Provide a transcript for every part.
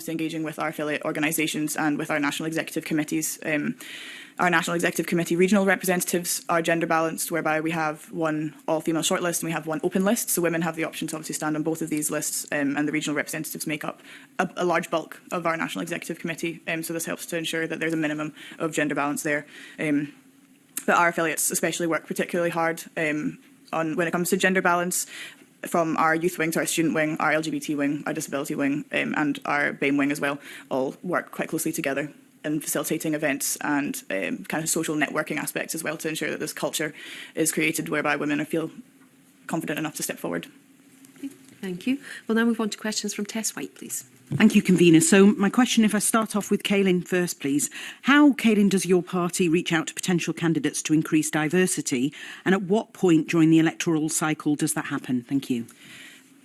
to engaging with our affiliate organisations and with our national executive committees. Our National Executive Committee regional representatives are gender balanced, whereby we have one all-female shortlist and we have one open list. So women have the option to obviously stand on both of these lists, and the regional representatives make up a large bulk of our National Executive Committee. So this helps to ensure that there's a minimum of gender balance there. But our affiliates especially work particularly hard on when it comes to gender balance, from our youth wing to our student wing, our LGBT wing, our disability wing, and our BAME wing as well, all work quite closely together in facilitating events and kind of social networking aspects as well, to ensure that this culture is created whereby women feel confident enough to step forward. Okay, thank you. We'll now move on to questions from Tess White, please. Thank you, convener. So my question, if I start off with Caelan first, please. How, Caelan, does your party reach out to potential candidates to increase diversity? And at what point during the electoral cycle does that happen? Thank you.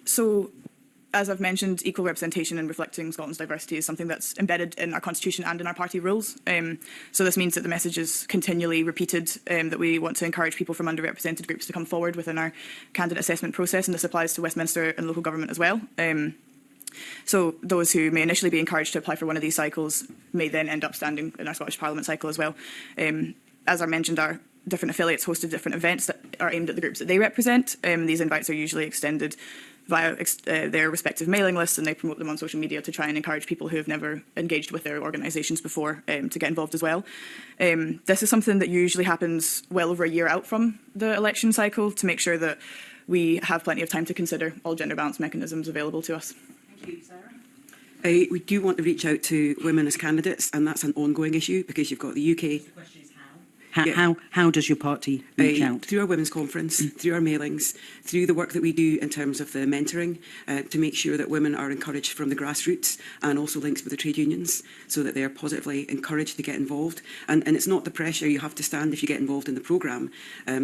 So, as I've mentioned, equal representation and reflecting Scotland's diversity is something that's embedded in our constitution and in our party rules. So this means that the message is continually repeated, that we want to encourage people from underrepresented groups to come forward within our candidate assessment process, and this applies to Westminster and local government as well. So those who may initially be encouraged to apply for one of these cycles may then end up standing in our Scottish Parliament cycle as well. As I mentioned, our different affiliates hosted different events that are aimed at the groups that they represent. These invites are usually extended via their respective mailing lists, and they promote them on social media to try and encourage people who have never engaged with their organisations before to get involved as well. This is something that usually happens well over a year out from the election cycle, to make sure that we have plenty of time to consider all gender balance mechanisms available to us. Thank you, Sarah. We do want to reach out to women as candidates, and that's an ongoing issue because you've got the UK. The question is how does your party reach out? Through our women's conference, through our mailings, through the work that we do in terms of the mentoring, to make sure that women are encouraged from the grassroots, and also links with the trade unions, so that they are positively encouraged to get involved. And it's not the pressure you have to stand if you get involved in the programme.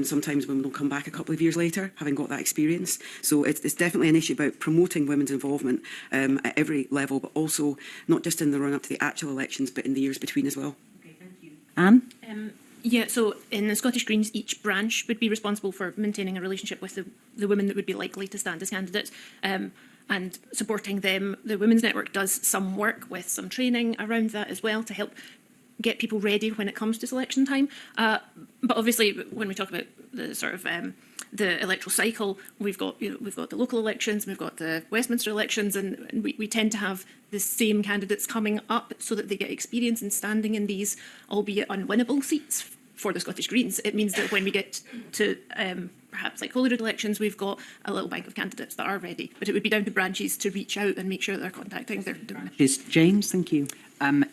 Sometimes women will come back a couple of years later, having got that experience. So it's definitely an issue about promoting women's involvement at every level, but also not just in the run-up to the actual elections, but in the years between as well. Okay, thank you. Anne? Yeah, so in the Scottish Greens, each branch would be responsible for maintaining a relationship with the women that would be likely to stand as candidates, and supporting them. The Women's Network does some work with some training around that as well, to help get people ready when it comes to selection time. But obviously, when we talk about the sort of the electoral cycle, we've got the local elections, we've got the Westminster elections, and we tend to have the same candidates coming up, so that they get experience in standing in these, albeit unwinnable, seats for the Scottish Greens. It means that when we get to perhaps like Holyrood elections, we've got a little bank of candidates that are ready. But it would be down to branches to reach out and make sure that they're contacting their branches. James, thank you.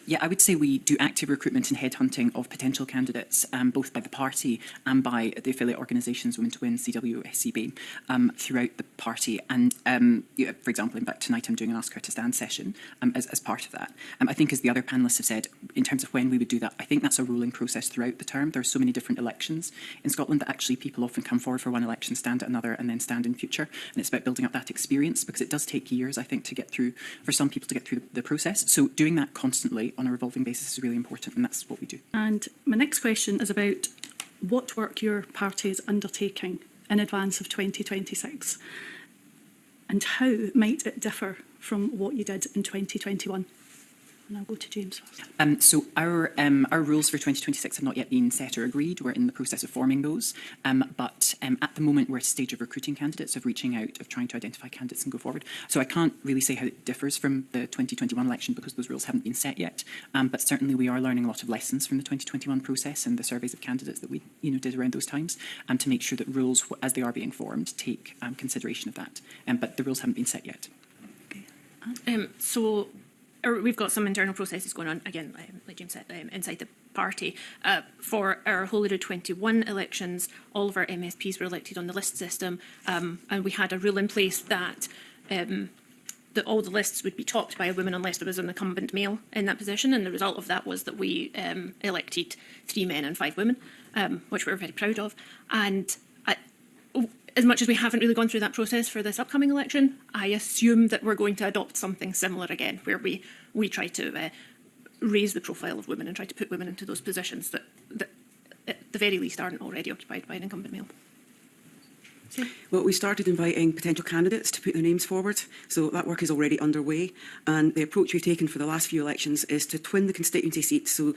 Yeah, I would say we do active recruitment and headhunting of potential candidates, both by the party and by the affiliate organisations, Women to Win, CW, SCB, throughout the party. And, for example, in fact, tonight I'm doing an Ask Her to Stand session as part of that. I think, as the other panellists have said, in terms of when we would do that, I think that's a rolling process throughout the term. There are so many different elections in Scotland that actually people often come forward for one election, stand at another, and then stand in future. And it's about building up that experience, because it does take years, I think, to get through, for some people to get through the process. So doing that constantly on a revolving basis is really important, and that's what we do. And my next question is about what work your party is undertaking in advance of 2026, and how might it differ from what you did in 2021? And I'll go to James first. So our rules for 2026 have not yet been set or agreed. We're in the process of forming those. But at the moment, we're at a stage of recruiting candidates, of reaching out, of trying to identify candidates and go forward. So I can't really say how it differs from the 2021 election, because those rules haven't been set yet. But certainly we are learning a lot of lessons from the 2021 process and the surveys of candidates that we did around those times, to make sure that rules, as they are being formed, take consideration of that. But the rules haven't been set yet. Okay. We've got some internal processes going on, again, like James said, inside the party. For our Holyrood 21 elections, all of our MSPs were elected on the list system, and we had a rule in place that all the lists would be topped by a woman unless there was an incumbent male in that position, and the result of that was that we elected 3 men and 5 women, which we're very proud of. And as much as we haven't really gone through that process for this upcoming election, I assume that we're going to adopt something similar again, where we try to raise the profile of women and try to put women into those positions that at the very least aren't already occupied by an incumbent male. party? Well, we started inviting potential candidates to put their names forward, so that work is already underway. And the approach we've taken for the last few elections is to twin the constituency seats, so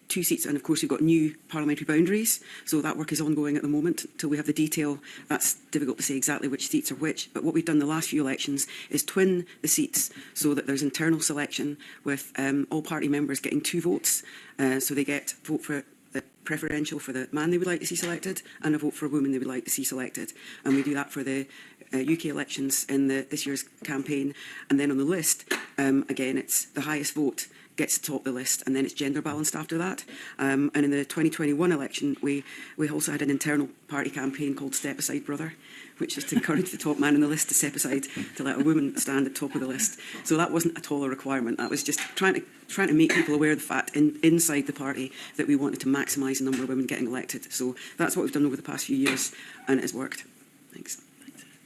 2 seats, and of course we've got new parliamentary boundaries, so that work is ongoing at the moment till we have the detail. That's difficult to say exactly which seats are which, but what we've done the last few elections is twin the seats so that there's internal selection with all party members getting 2 votes, so they get a vote for the preferential for the man they would like to see selected and a vote for a woman they would like to see selected. And we do that for the UK elections in this year's campaign. And then on the list, again, it's the highest vote gets to top the list, and then it's gender balanced after that. And in the 2021 election, we also had an internal party campaign called Step Aside Brother, which is to encourage the top man in the list to step aside to let a woman stand at top of the list. So that wasn't at all a requirement. That was just trying to make people aware of the fact inside the party that we wanted to maximise the number of women getting elected. So that's what we've done over the past few years, and it has worked. Thanks.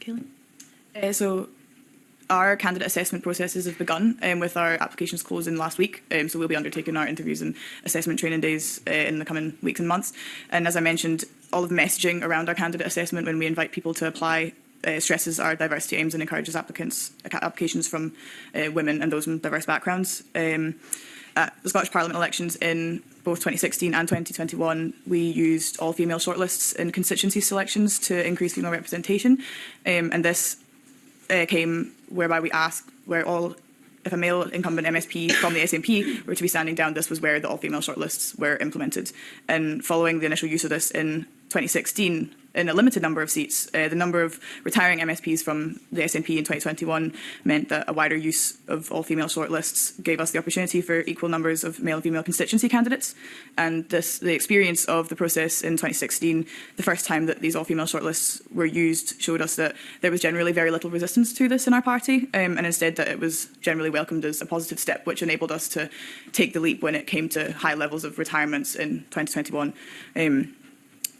Kaylin? So our candidate assessment processes have begun with our applications closing last week. So we'll be undertaking our interviews and assessment training days in the coming weeks and months. And as I mentioned, all of the messaging around our candidate assessment when we invite people to apply stresses our diversity aims and encourages applications from women and those from diverse backgrounds. At the Scottish Parliament elections in both 2016 and 2021, we used all-female shortlists in constituency selections to increase female representation. And this came whereby we asked if a male incumbent MSP from the SNP were to be standing down, this was where the all-female shortlists were implemented. And following the initial use of this in 2016, in a limited number of seats, the number of retiring MSPs from the SNP in 2021 meant that a wider use of all-female shortlists gave us the opportunity for equal numbers of male and female constituency candidates. And the experience of the process in 2016, the first time that these all-female shortlists were used, showed us that there was generally very little resistance to this in our party, and instead that it was generally welcomed as a positive step, which enabled us to take the leap when it came to high levels of retirements in 2021.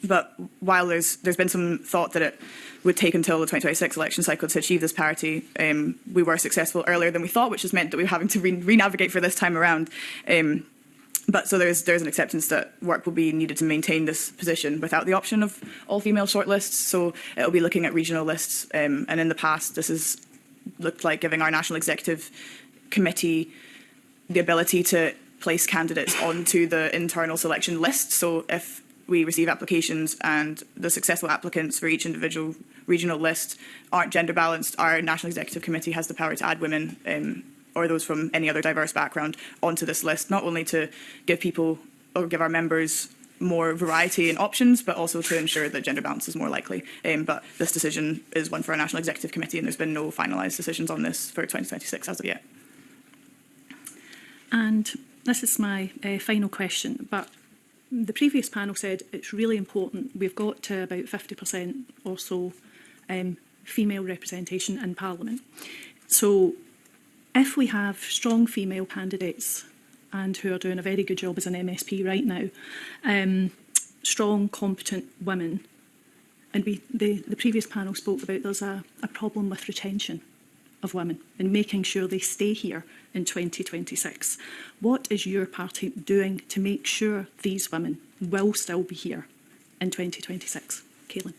But while there's been some thought that it would take until the 2026 election cycle to achieve this parity, we were successful earlier than we thought, which has meant that we're having to re-navigate for this time around. But so there's an acceptance that work will be needed to maintain this position without the option of all-female shortlists. So it'll be looking at regional lists. And in the past, this has looked like giving our National Executive Committee the ability to place candidates onto the internal selection list. So if we receive applications and the successful applicants for each individual regional list aren't gender balanced, our National Executive Committee has the power to add women or those from any other diverse background onto this list, not only to give people or give our members more variety and options, but also to ensure that gender balance is more likely. But this decision is one for our National Executive Committee, and there's been no finalised decisions on this for 2026 as of yet. And this is my final question, but the previous panel said it's really important. We've got to about 50% or so female representation in Parliament. So if we have strong female candidates and who are doing a very good job as an MSP right now, strong, competent women, and the previous panel spoke about there's a problem with retention of women and making sure they stay here in 2026. What is your party doing to make sure these women will still be here in 2026? Kaylin.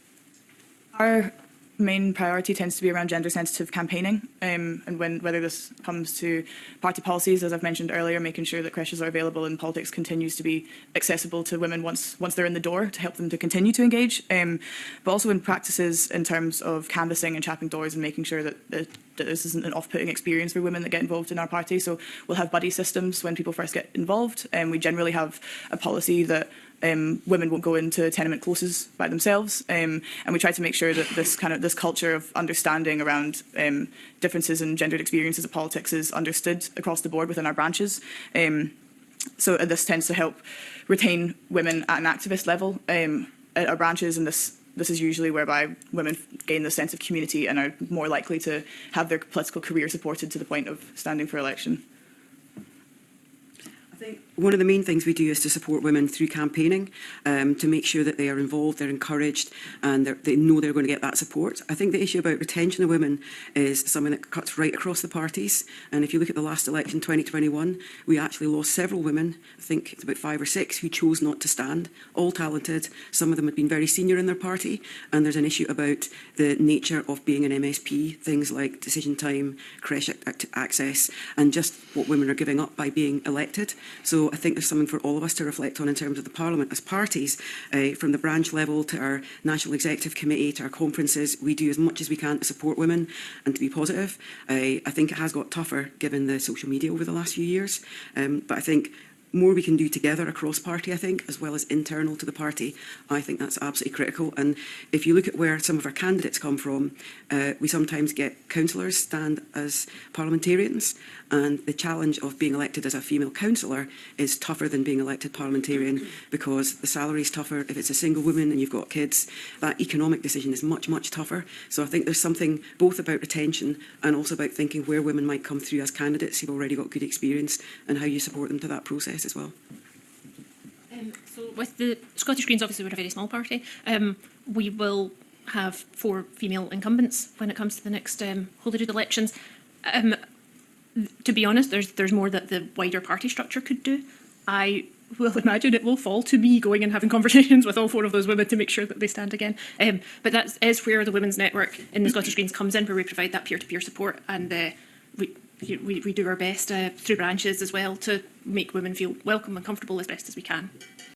Our main priority tends to be around gender-sensitive campaigning, and whether this comes to party policies, as I've mentioned earlier, making sure that creches are available and politics continues to be accessible to women once they're in the door to help them to continue to engage, but also in practices in terms of canvassing and chapping doors and making sure that this isn't an off-putting experience for women that get involved in our party. So we'll have buddy systems when people first get involved, and we generally have a policy that women won't go into tenement closes by themselves, and we try to make sure that this culture of understanding around differences in gendered experiences of politics is understood across the board within our branches. So this tends to help retain women at an activist level at our branches, and this is usually whereby women gain the sense of community and are more likely to have their political career supported to the point of standing for election. I One of the main things we do is to support women through campaigning, to make sure that they are involved, they're encouraged, and they know they're going to get that support. I think the issue about retention of women is something that cuts right across the parties. And if you look at the last election, 2021, we actually lost several women, I think it's about 5 or 6, who chose not to stand, all talented. Some of them had been very senior in their party, and there's an issue about the nature of being an MSP, things like decision time, creche access, and just what women are giving up by being elected. So I think there's something for all of us to reflect on in terms of the Parliament as parties, from the branch level to our National Executive Committee to our conferences. We do as much as we can to support women and to be positive. I think it has got tougher given the social media over the last few years, but I think more we can do together across party, I think, as well as internal to the party, I think that's absolutely critical. And if you look at where some of our candidates come from, we sometimes get councillors stand as parliamentarians, and the challenge of being elected as a female councillor is tougher than being elected parliamentarian, because the salary is tougher. If it's a single woman and you've got kids, that economic decision is much, much tougher. So I think there's something both about retention and also about thinking where women might come through as candidates who've already got good experience and how you support them to that process as well. So with the Scottish Greens, obviously we're a very small party. We will have 4 female incumbents when it comes to the next Holyrood elections. To be honest, there's more that the wider party structure could do. I will imagine it will fall to me going and having conversations with all 4 of those women to make sure that they stand again. But that is where the Women's Network in the Scottish Greens comes in, where we provide that peer-to-peer support, and we do our best through branches as well to make women feel welcome and comfortable as best as we can.